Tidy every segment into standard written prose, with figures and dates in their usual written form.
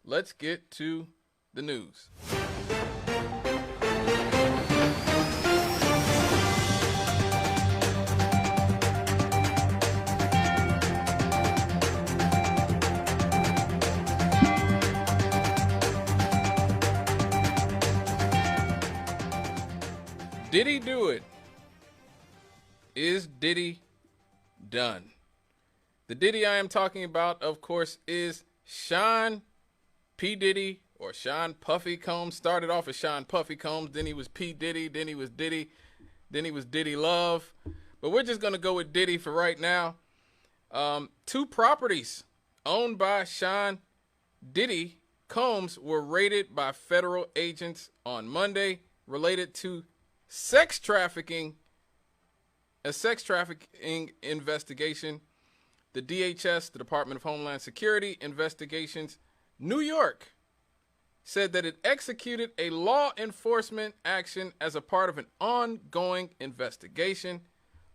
let's get to the news. Diddy do it? Is Diddy done? The Diddy I am talking about, of course, is Sean P. Diddy, or Sean Puffy Combs. Started off as Sean Puffy Combs, then he was P. Diddy, then he was Diddy, then he was Diddy Love. But we're just going to go with Diddy for right now. Two properties owned by Sean Diddy Combs were raided by federal agents on Monday related to a sex trafficking investigation. The DHS, the Department of Homeland Security Investigations, New York, said that it executed a law enforcement action as a part of an ongoing investigation.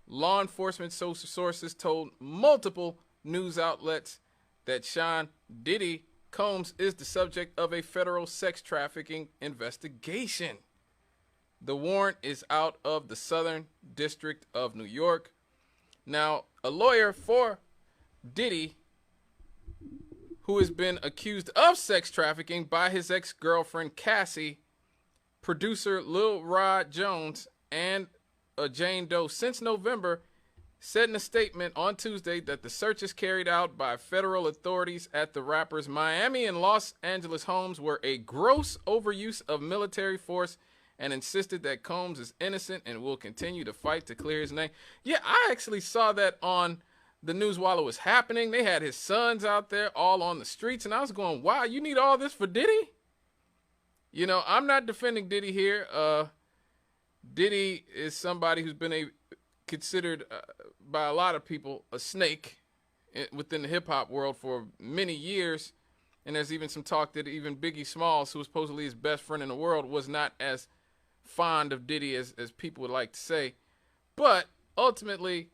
Law enforcement sources told multiple news outlets that Sean Diddy Combs is the subject of a federal sex trafficking investigation. The warrant is out of the Southern District of New York. Now, a lawyer for Diddy, who has been accused of sex trafficking by his ex-girlfriend Cassie, producer Lil Rod Jones, and Jane Doe since November, said in a statement on Tuesday that the searches carried out by federal authorities at the rapper's Miami and Los Angeles homes were a gross overuse of military force, and insisted that Combs is innocent and will continue to fight to clear his name. Yeah, I actually saw that on the news while it was happening. They had his sons out there all on the streets, and I was going, wow, you need all this for Diddy? You know, I'm not defending Diddy here. Diddy is somebody who's been considered by a lot of people a snake within the hip-hop world for many years. And there's even some talk that even Biggie Smalls, who was supposedly his best friend in the world, was not as fond of Diddy as people would like to say. But ultimately,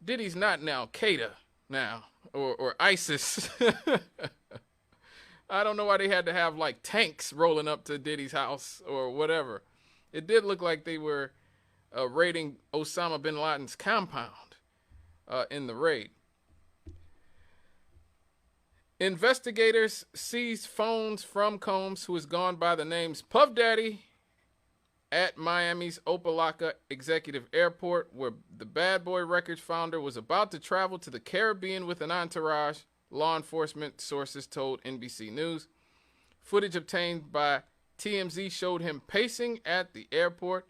Diddy's not now Al-Qaeda now, or ISIS. I don't know why they had to have like tanks rolling up to Diddy's house or whatever. It did look like they were raiding Osama bin Laden's compound in the raid. Investigators seized phones from Combs, who has gone by the names Puff Daddy, at Miami's Opa-locka Executive Airport, where the Bad Boy Records founder was about to travel to the Caribbean with an entourage, law enforcement sources told NBC News. Footage obtained by TMZ showed him pacing at the airport.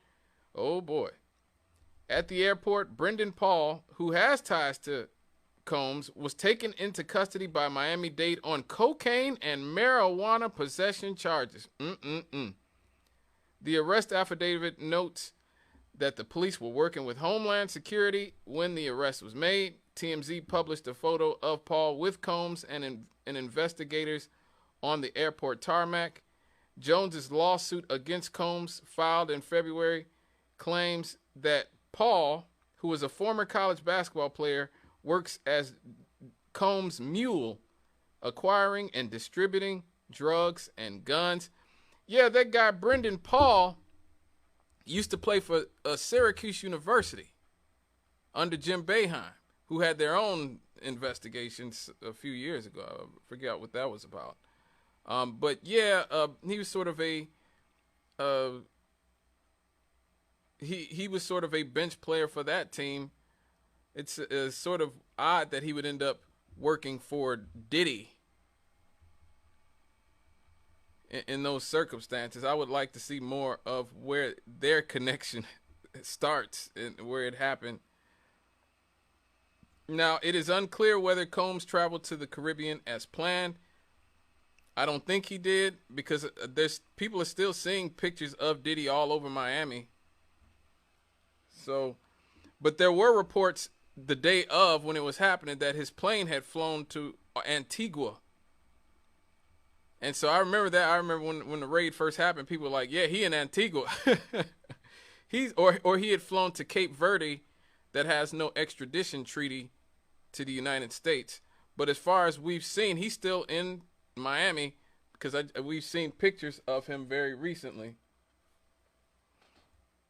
Oh boy. At the airport, Brendan Paul, who has ties to Combs, was taken into custody by Miami-Dade on cocaine and marijuana possession charges. The arrest affidavit notes that the police were working with Homeland Security when the arrest was made. TMZ published a photo of Paul with Combs and investigators on the airport tarmac. Jones's lawsuit against Combs, filed in February, claims that Paul, who is a former college basketball player, works as Combs' mule, acquiring and distributing drugs and guns. Yeah, that guy Brendan Paul used to play for Syracuse University under Jim Boeheim, who had their own investigations a few years ago. I forget what that was about. But yeah, he was sort of a he was sort of a bench player for that team. It's sort of odd that he would end up working for Diddy in those circumstances. I would like to see more of where their connection starts and where it happened. Now, it is unclear whether Combs traveled to the Caribbean as planned. I don't think he did, because people are still seeing pictures of Diddy all over Miami. So, but there were reports the day of, when it was happening, that his plane had flown to Antigua. And so I remember that. I remember when the raid first happened, people were like, yeah, he in Antigua. Or he had flown to Cape Verde, that has no extradition treaty to the United States. But as far as we've seen, he's still in Miami, because we've seen pictures of him very recently.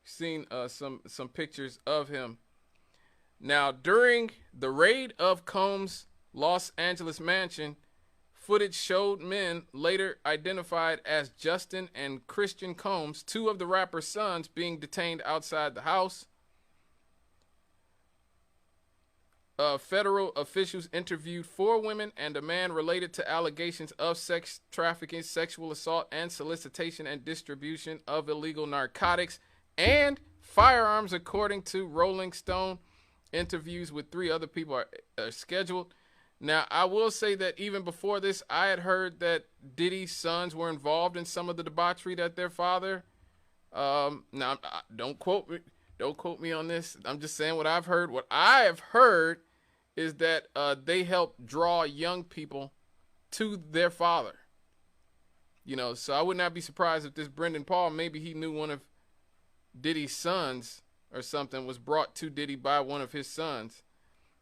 Seen some pictures of him. Now, during the raid of Combs' Los Angeles mansion, footage showed men later identified as Justin and Christian Combs, two of the rapper's sons, being detained outside the house. Federal officials interviewed 4 women and a man related to allegations of sex trafficking, sexual assault, and solicitation and distribution of illegal narcotics and firearms, according to Rolling Stone. Interviews with 3 other people are scheduled. Now, I will say that even before this, I had heard that Diddy's sons were involved in some of the debauchery that their father. Now, don't quote me on this. I'm just saying what I've heard. What I have heard is that they help draw young people to their father. You know, so I would not be surprised if this Brendan Paul, maybe he knew one of Diddy's sons or something, was brought to Diddy by one of his sons.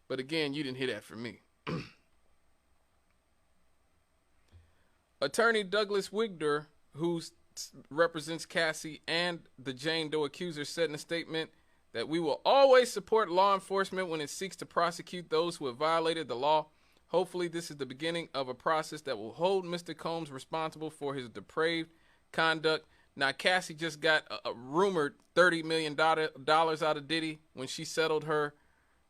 But again, you didn't hear that from me. Attorney Douglas Wigder, who represents Cassie and the Jane Doe accuser, said in a statement that we will always support law enforcement when it seeks to prosecute those who have violated the law. Hopefully, this is the beginning of a process that will hold Mr. Combs responsible for his depraved conduct. Now, Cassie just got a rumored $30 million out of Diddy when she settled her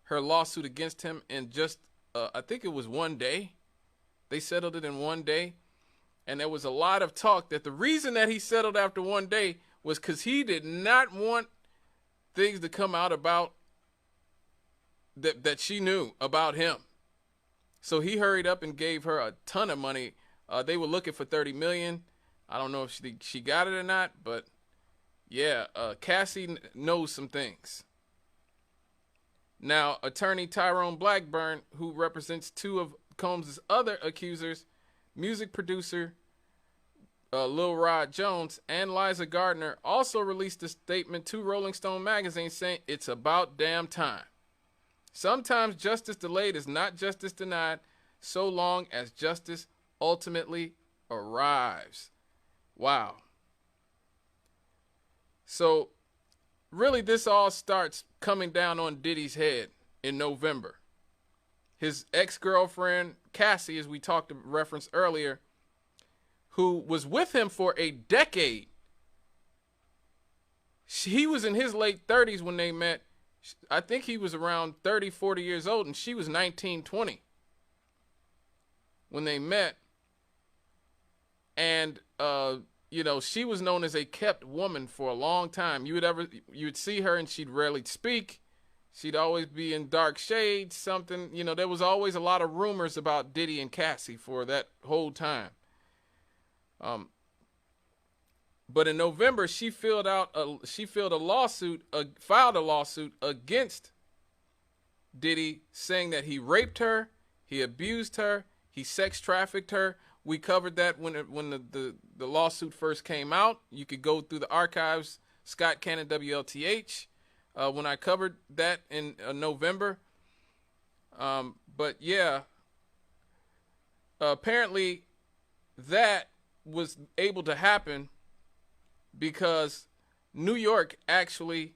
lawsuit against him in just, I think it was one day. They settled it in one day. And there was a lot of talk that the reason that he settled after one day was because he did not want things to come out about that she knew about him. So he hurried up and gave her a ton of money. They were looking for $30 million. I don't know if she got it or not, but yeah, Cassie knows some things. Now, attorney Tyrone Blackburn, who represents 2 of Combs' other accusers, music producer Lil Rod Jones and Liza Gardner, also released a statement to Rolling Stone magazine saying it's about damn time. Sometimes justice delayed is not justice denied, so long as justice ultimately arrives. Wow. So really this all starts coming down on Diddy's head in November. His ex-girlfriend, Cassie, as we referenced earlier, who was with him for a decade. He was in his late 30s when they met. I think he was around 30, 40 years old, and she was 19, 20 when they met. And, you know, she was known as a kept woman for a long time. You would see her and she'd rarely speak. She'd always be in dark shades, something, you know, there was always a lot of rumors about Diddy and Cassie for that whole time. But in November, she filed a lawsuit against Diddy, saying that he raped her, he abused her, he sex trafficked her. We covered that when the lawsuit first came out. You could go through the archives, Scott Cannon, WLTH, when I covered that in November. But yeah, apparently that was able to happen because New York actually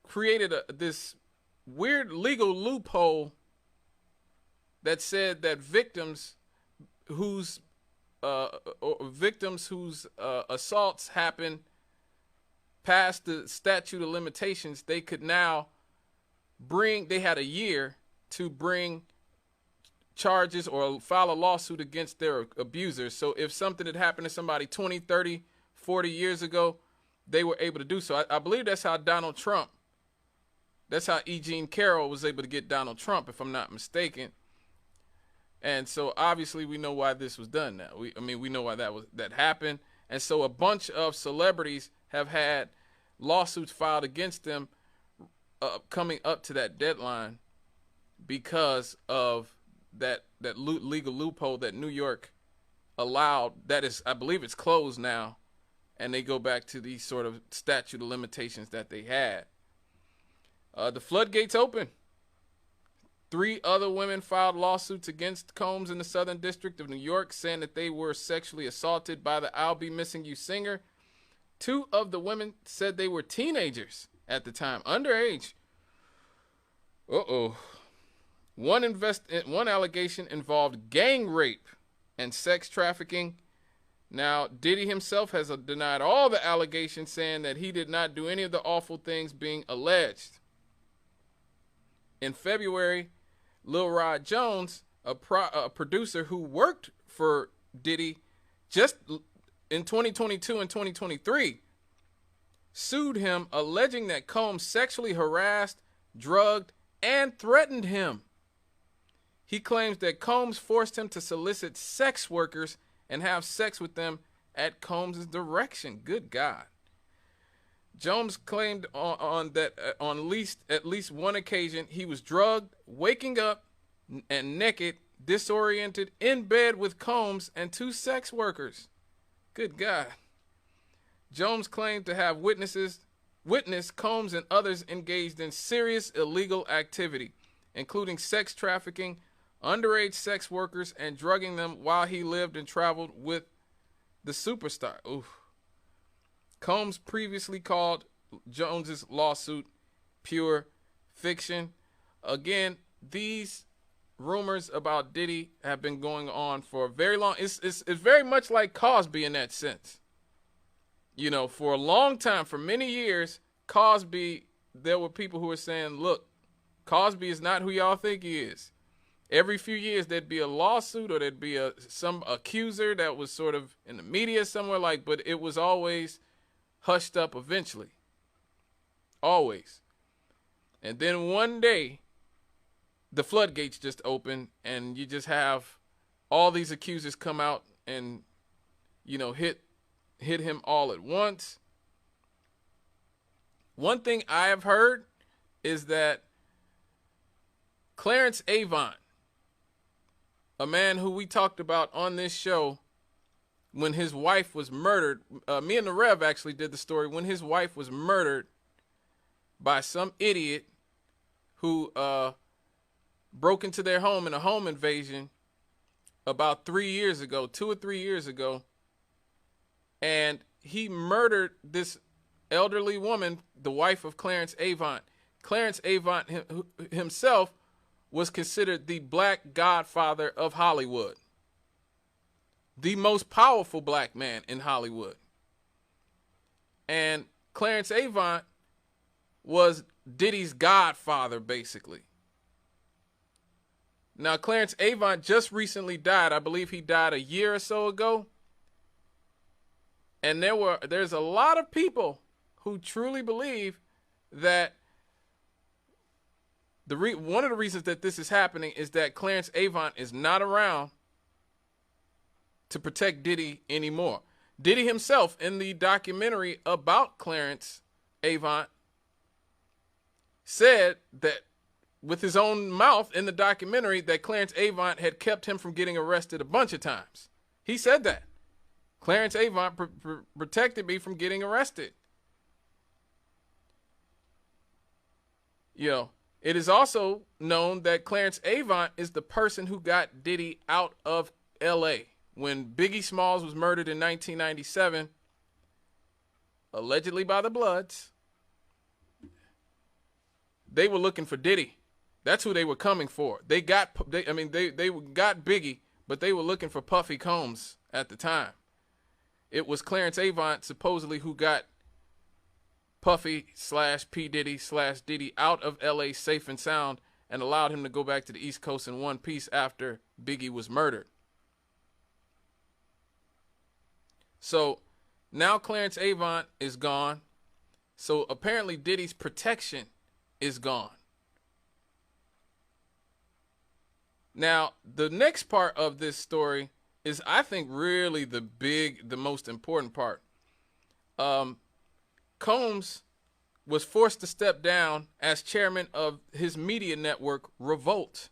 created this weird legal loophole that said that victims whose assaults happen past the statute of limitations, they could now they had a year to bring charges or file a lawsuit against their abusers. So if something had happened to somebody 20, 30, 40 years ago, they were able to do so. I believe that's how E. Jean Carroll was able to get Donald Trump, if I'm not mistaken. And so obviously we know why this was done now. We know why that happened. And so a bunch of celebrities have had lawsuits filed against them coming up to that deadline because of that legal loophole that New York allowed. That is, I believe it's closed now, and they go back to these sort of statute of limitations that they had. The floodgates open. 3 other women filed lawsuits against Combs in the Southern District of New York, saying that they were sexually assaulted by the I'll Be Missing You singer. 2 of the women said they were teenagers at the time, underage. One allegation involved gang rape and sex trafficking. Now, Diddy himself has denied all the allegations, saying that he did not do any of the awful things being alleged. In February, Lil Rod Jones, a producer who worked for Diddy just in 2022 and 2023, sued him, alleging that Combs sexually harassed, drugged, and threatened him. He claims that Combs forced him to solicit sex workers and have sex with them at Combs' direction. Good God. Jones claimed on at least one occasion he was drugged, waking up and naked, disoriented, in bed with Combs and 2 sex workers. Good God. Jones claimed to have witnessed Combs and others engaged in serious illegal activity, including sex trafficking, underage sex workers, and drugging them while he lived and traveled with the superstar. Oof. Combs previously called Jones's lawsuit pure fiction. Again, these rumors about Diddy have been going on for a very long. It's very much like Cosby in that sense. You know, for a long time, for many years, Cosby, there were people who were saying, look, Cosby is not who y'all think he is. Every few years, there'd be a lawsuit or there'd be some accuser that was sort of in the media somewhere, but it was always hushed up eventually. Always. And then one day, the floodgates just open and you just have all these accusers come out and, hit him all at once. One thing I have heard is that Clarence Avant, a man who we talked about on this show when his wife was murdered. Me and the Rev actually did the story when his wife was murdered by some idiot who broke into their home in a home invasion about 3 years ago, 2 or 3 years ago. And he murdered this elderly woman, the wife of Clarence Avant. Clarence Avant himself was considered the black godfather of Hollywood. The most powerful black man in Hollywood. And Clarence Avant was Diddy's godfather, basically. Now, Clarence Avant just recently died. I believe he died a year or so ago. And there's a lot of people who truly believe that one of the reasons that this is happening is that Clarence Avant is not around to protect Diddy anymore. Diddy himself, in the documentary about Clarence Avant, said that with his own mouth in the documentary that Clarence Avant had kept him from getting arrested a bunch of times. He said that. Clarence Avant protected me from getting arrested. It is also known that Clarence Avant is the person who got Diddy out of L.A. When Biggie Smalls was murdered in 1997, allegedly by the Bloods, they were looking for Diddy. That's who they were coming for. They got Biggie, but they were looking for Puffy Combs at the time. It was Clarence Avant supposedly who got Puffy / P. Diddy / Diddy out of L.A. safe and sound and allowed him to go back to the East Coast in one piece after Biggie was murdered. So now Clarence Avant is gone. So apparently Diddy's protection is gone. Now, the next part of this story is, I think, really the most important part. Combs was forced to step down as chairman of his media network, Revolt.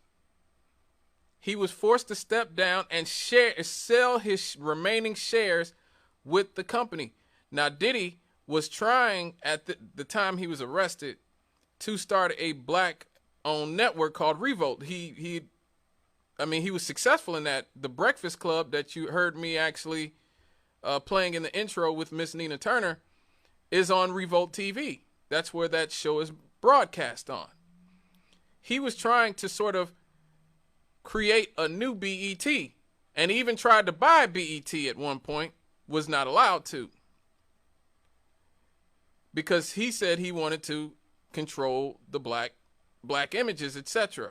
He was forced to step down and sell his remaining shares with the company. Now, Diddy was trying, at the time he was arrested, to start a black own network called Revolt. I mean, he was successful in that. The Breakfast Club that you heard me actually playing in the intro with Miss Nina Turner is on Revolt TV. That's where that show is broadcast on. He was trying to sort of create a new BET, and even tried to buy BET at one point, was not allowed to, because he said he wanted to control the black images, etc.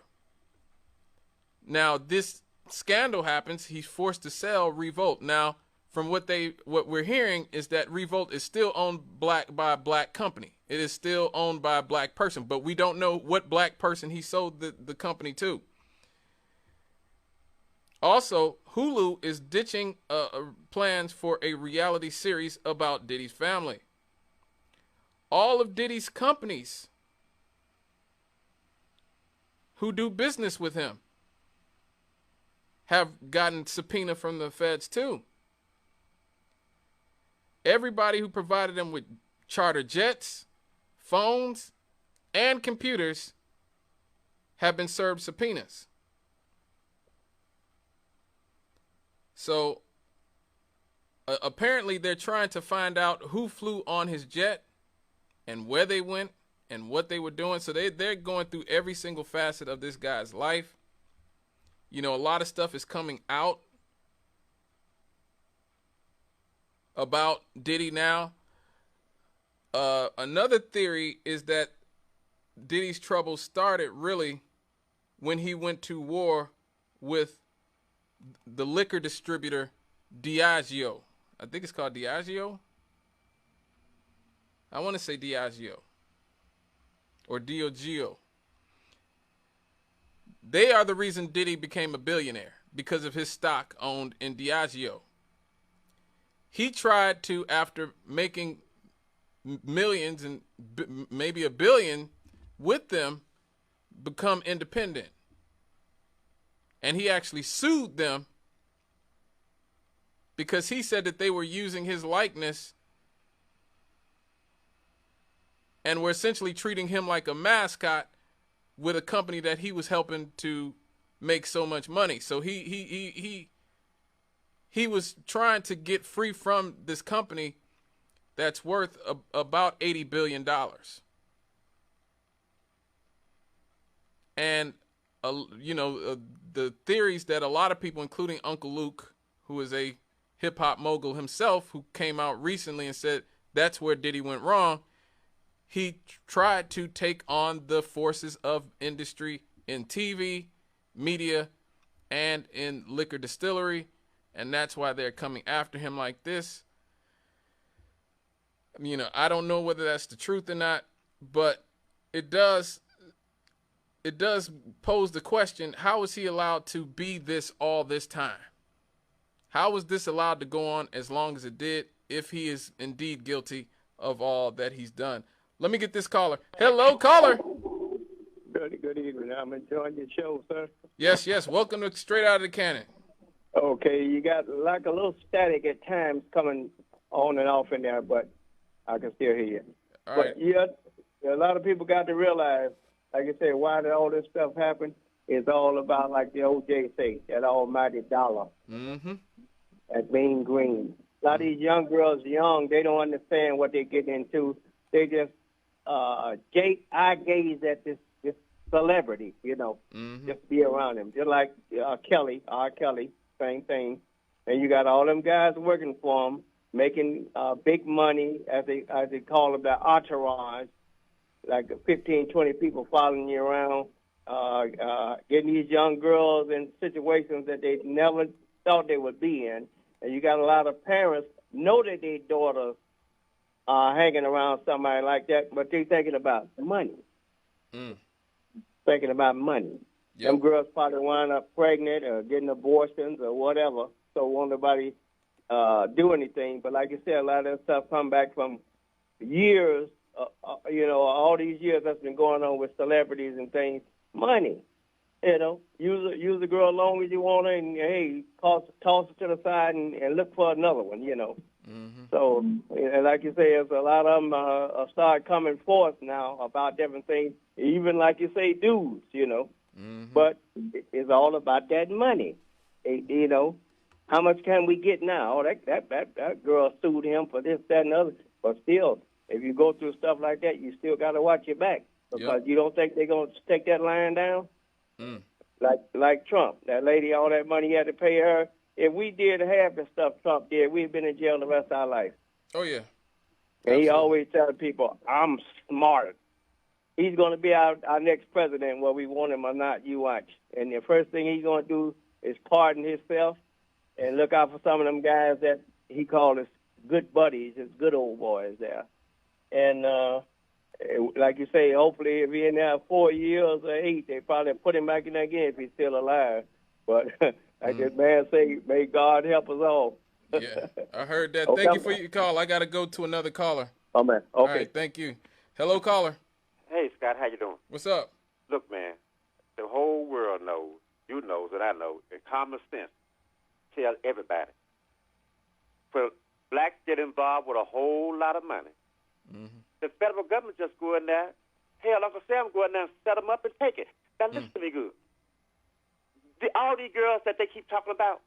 Now this scandal happens, he's forced to sell Revolt. Now, from what we're hearing is that Revolt is still owned by a black company. It is still owned by a black person, but we don't know what black person he sold the company to. Also, Hulu is ditching plans for a reality series about Diddy's family. All of Diddy's companies who do business with him have gotten subpoena from the feds too. Everybody who provided them with charter jets, phones, and computers have been served subpoenas. So apparently they're trying to find out who flew on his jet and where they went and what they were doing. So they're going through every single facet of this guy's life. You know, a lot of stuff is coming out about Diddy now. Another theory is that Diddy's troubles started really when he went to war with the liquor distributor Diageo. I think it's called Diageo. I want to say Diageo or Diogeo. They are the reason Diddy became a billionaire, because of his stock owned in Diageo. He tried to, after making millions and maybe $1 billion with them, become independent. And he actually sued them because he said that they were using his likeness and were essentially treating him like a mascot with a company that he was helping to make so much money. So he was trying to get free from this company that's worth about $80 billion. And the theories that a lot of people, including Uncle Luke, who is a hip-hop mogul himself, who came out recently and said that's where Diddy went wrong. He tried to take on the forces of industry in TV, media, and in liquor distillery, and that's why they're coming after him like this. You know, I don't know whether that's the truth or not, but it does pose the question, how was he allowed to be this all this time? How was this allowed to go on as long as it did, if he is indeed guilty of all that he's done? Let me get this caller. Hello, caller. Good evening. I'm enjoying your show, sir. Yes. Welcome to Straight Out of the Cannon. Okay, you got like a little static at times coming on and off in there, but I can still hear you. All but right. yeah, a lot of people got to realize, like I said, why did all this stuff happen? It's all about, like the OJ say, that almighty dollar. Mm-hmm. That being green. A lot of these young girls, they don't understand what they're getting into. They just eye gaze at this celebrity, Mm-hmm. just be around him. Just like R. Kelly, same thing. And you got all them guys working for him, making big money, as they call it, the entourage, like 15, 20 people following you around, getting these young girls in situations that they never thought they would be in. And you got a lot of parents know that their daughters are hanging around somebody like that, but they're thinking about money. Thinking about money. Yep. Them girls probably wind up pregnant or getting abortions or whatever, so won't nobody do anything. But like you said, a lot of that stuff come back from years, all these years that's been going on with celebrities and things. Money. Use the girl as long as you want her, and hey, toss her to the side and look for another one. Mm-hmm. So, and like you say, there's a lot of them start coming forth now about different things. Even like you say, dudes. Mm-hmm. But it's all about that money. How much can we get now? Oh, that girl sued him for this, that, and other. But still, if you go through stuff like that, you still got to watch your back because you don't think they're going to take that line down. Mm. Like Trump, that lady, all that money he had to pay her. If we did half the stuff Trump did, we'd been in jail the rest of our life. Oh yeah. And Absolutely. he always tells people, "I'm smart." He's going to be our next president, whether we want him or not. You watch. And the first thing he's going to do is pardon himself and look out for some of them guys that he called his good buddies, his good old boys there. And like you say, hopefully if he's in there 4 years or 8, they probably put him back in there again if he's still alive. But like this man say, may God help us all. Yeah, I heard that. Okay. Thank you for your call. I got to go to another caller. Oh, man. Okay. All right, thank you. Hello, caller. Hey, Scott, how you doing? What's up? Look, man, the whole world knows, you know that I know, and common sense tell everybody. For blacks get involved with a whole lot of money. Mm-hmm. The federal government just go in there. Hell, Uncle Sam go in there and set them up and take it. Now, listen to me good. All these girls that they keep talking about,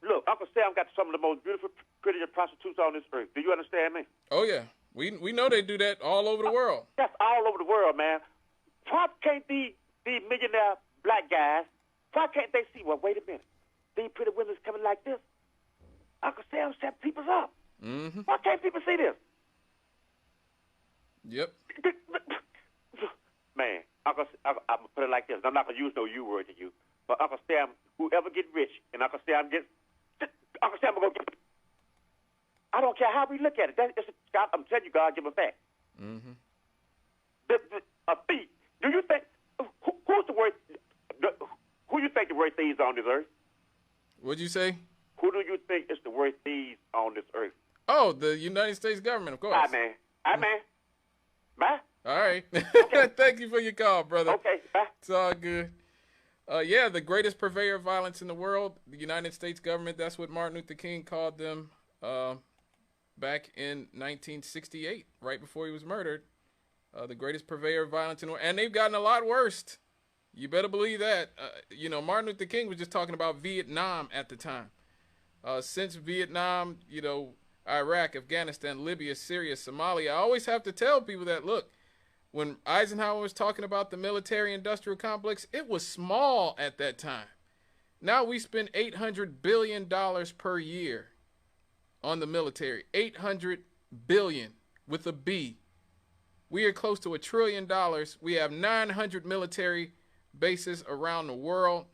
look, Uncle Sam got some of the most beautiful, prettiest prostitutes on this earth. Do you understand me? Oh, yeah. We know they do that all over the world. That's all over the world, man. Why can't these millionaire black guys, why can't they see, well, wait a minute, these pretty women's coming like this? Uncle Sam set people up. Mm-hmm. Why can't people see this? Yep. Man, I'm going to put it like this. I'm not going to use no you word to you. But Uncle Sam, whoever get rich and Uncle Sam will go get it. I don't care how we look at it. Scott, I'm telling you, God give a fact. Mm-hmm. A thief. Do you think, who's the worst, who you think the worst thieves on this earth? What'd you say? Who do you think is the worst thieves on this earth? Oh, the United States government, of course. Bye, man. Bye, man. Bye. All right. Okay. Thank you for your call, brother. Okay, bye. It's all good. Yeah, the greatest purveyor of violence in the world, the United States government. That's what Martin Luther King called them back in 1968, right before he was murdered. The greatest purveyor of violence in the world. And they've gotten a lot worse. You better believe that. Martin Luther King was just talking about Vietnam at the time. Since Vietnam, Iraq, Afghanistan, Libya, Syria, Somalia, I always have to tell people that, look, when Eisenhower was talking about the military-industrial complex, it was small at that time. Now we spend $800 billion per year on the military. $800 billion with a B. We are close to $1 trillion. We have 900 military bases around the world.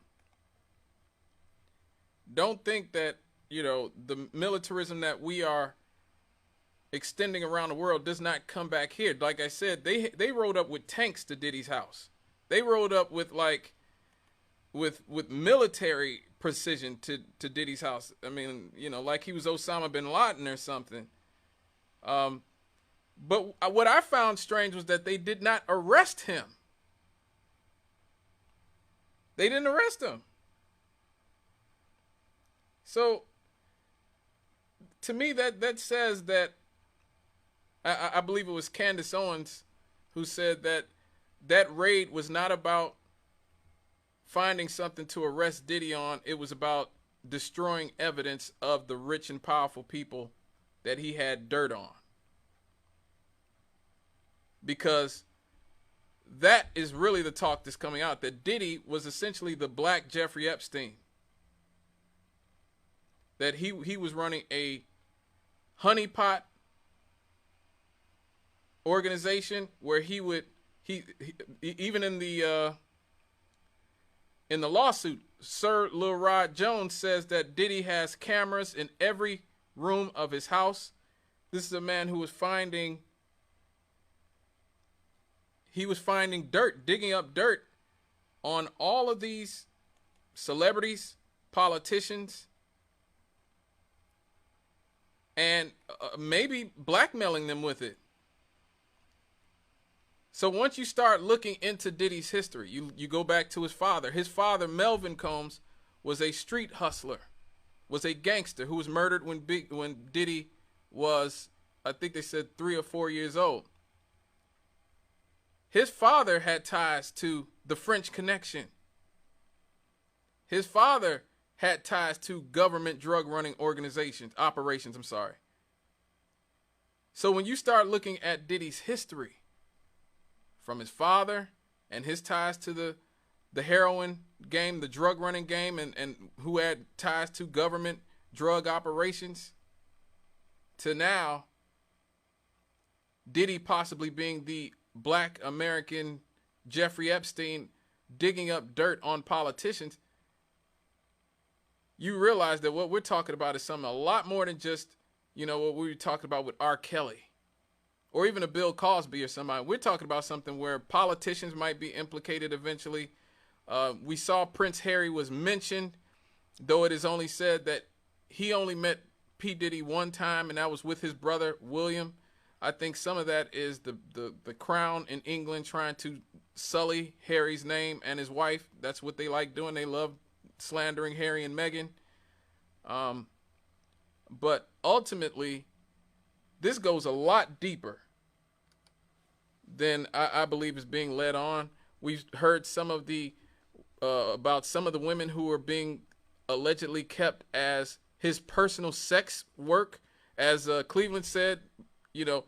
Don't think that, the militarism that we are extending around the world does not come back here. Like I said, they rode up with tanks to Diddy's house. They rode up with with military precision to Diddy's house. I mean, like he was Osama bin Laden or something. But what I found strange was that they did not arrest him. They didn't arrest him. So, to me, that says that, I believe it was Candace Owens who said that raid was not about finding something to arrest Diddy on. It was about destroying evidence of the rich and powerful people that he had dirt on. Because that is really the talk that's coming out, that Diddy was essentially the black Jeffrey Epstein. That he was running a honeypot organization where he even in the lawsuit, Sir Lil Rod Jones says that Diddy has cameras in every room of his house. This is a man who was finding dirt, digging up dirt on all of these celebrities, politicians, and maybe blackmailing them with it. So once you start looking into Diddy's history, you go back to his father. His father, Melvin Combs, was a street hustler, was a gangster who was murdered when Diddy was, I think they said, 3 or 4 years old. His father had ties to the French Connection. His father had ties to government drug running operations. So when you start looking at Diddy's history, from his father and his ties to the heroin game, the drug running game, and who had ties to government drug operations, to now Diddy possibly being the Black American Jeffrey Epstein, digging up dirt on politicians, you realize that what we're talking about is something a lot more than just, what we were talking about with R. Kelly or even a Bill Cosby or somebody. We're talking about something where politicians might be implicated eventually. We saw Prince Harry was mentioned, though it is only said that he only met P. Diddy one time, and that was with his brother, William. I think some of that is the crown in England trying to sully Harry's name and his wife. That's what they like doing. They love slandering Harry and Meghan. But ultimately, this goes a lot deeper than I believe is being led on. We've heard some of about some of the women who are being allegedly kept as his personal sex work. As Cleveland said, some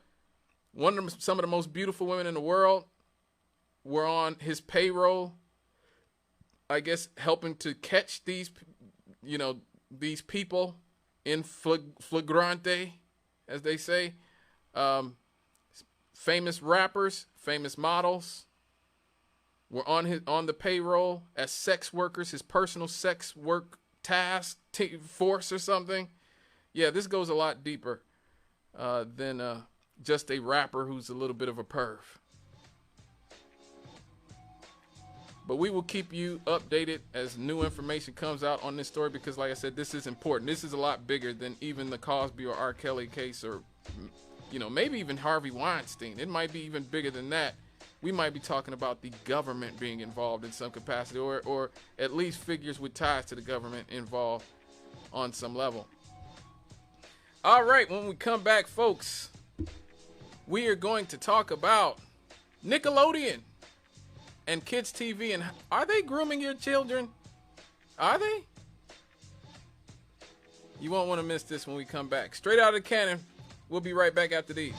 of the most beautiful women in the world were on his payroll, I guess, helping to catch these people in flagrante, as they say. Famous rappers, famous models were on the payroll as sex workers, his personal sex work task force or something. Yeah, this goes a lot deeper than just a rapper who's a little bit of a perv. But we will keep you updated as new information comes out on this story, because like I said, this is important. This is a lot bigger than even the Cosby or R. Kelly case, or maybe even Harvey Weinstein. It might be even bigger than that. We might be talking about the government being involved in some capacity, or at least figures with ties to the government involved on some level. All right, when we come back, folks, we are going to talk about Nickelodeon and Kids TV, and are they grooming your children? Are they? You won't want to miss this when we come back. Straight out of the cannon. We'll be right back after these.